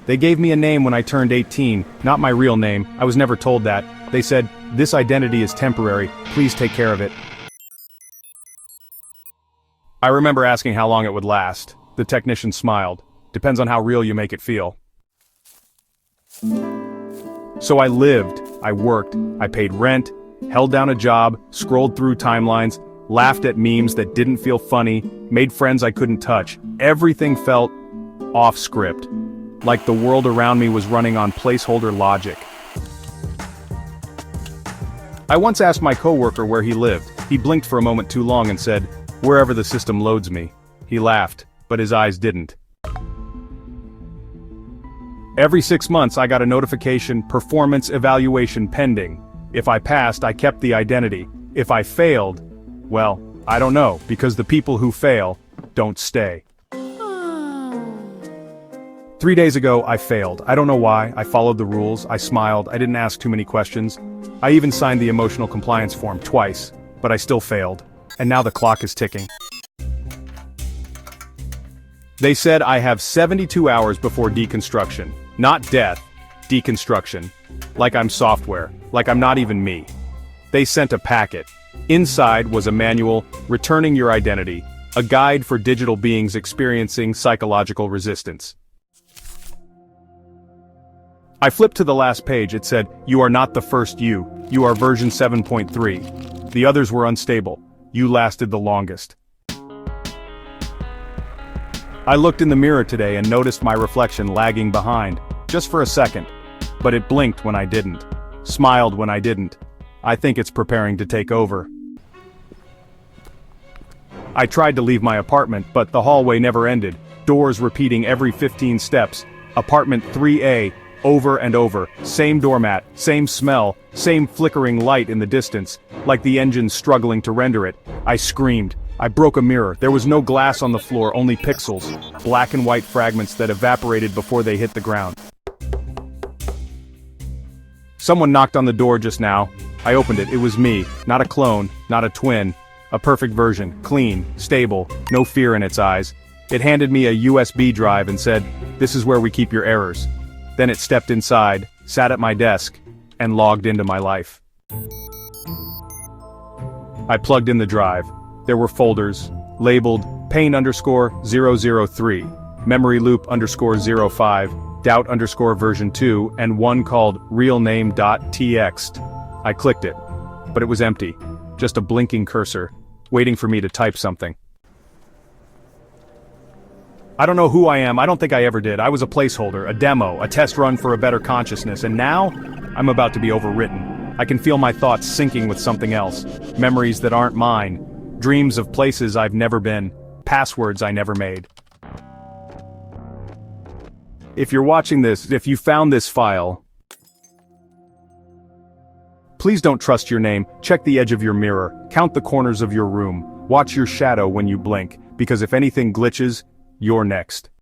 They gave me a name when I turned 18, not my real name, I was never told that. They said, "This identity is temporary, please take care of it." I remember asking how long it would last. The technician smiled. "Depends on how real you make it feel." So I lived, I worked, I paid rent, held down a job, scrolled through timelines, laughed at memes that didn't feel funny, made friends I couldn't touch. Everything felt off script, like the world around me was running on placeholder logic. I once asked my coworker where he lived. He blinked for a moment too long and said, "Wherever the system loads me." He laughed, but his eyes didn't. Every 6 months I got a notification, "Performance evaluation pending." If I passed, I kept the identity. If I failed, well, I don't know, because the people who fail don't stay. 3 days ago, I failed. I don't know why. I followed the rules, I smiled, I didn't ask too many questions. I even signed the emotional compliance form twice, but I still failed. And now the clock is ticking. They said I have 72 hours before deconstruction. Not death, deconstruction. Like I'm software, like I'm not even me. They sent a packet. Inside was a manual, returning your identity, a guide for digital beings experiencing psychological resistance. I flipped to the last page. It said, "You are not the first you. You are version 7.3. The others were unstable. You lasted the longest." I looked in the mirror today and noticed my reflection lagging behind, just for a second. But it blinked when I didn't. Smiled when I didn't. I think it's preparing to take over. I tried to leave my apartment, but the hallway never ended. Doors repeating every 15 steps. Apartment 3A, over and over. Same doormat, same smell, same flickering light in the distance, like the engine struggling to render it. I screamed. I broke a mirror. There was no glass on the floor, only pixels. Black and white fragments that evaporated before they hit the ground. Someone knocked on the door just now. I opened it. It was me. Not a clone, not a twin. A perfect version, clean, stable, no fear in its eyes. It handed me a USB drive and said, "This is where we keep your errors." Then it stepped inside, sat at my desk, and logged into my life. I plugged in the drive. There were folders, labeled pain_003, memory loop _05, doubt version 2, and one called realname.txt. I clicked it, but it was empty, just a blinking cursor, waiting for me to type something. I don't know who I am, I don't think I ever did. I was a placeholder, a demo, a test run for a better consciousness, and now, I'm about to be overwritten. I can feel my thoughts syncing with something else, memories that aren't mine, dreams of places I've never been, passwords I never made. If you're watching this, if you found this file, please don't trust your name, check the edge of your mirror, count the corners of your room, watch your shadow when you blink, because if anything glitches, you're next.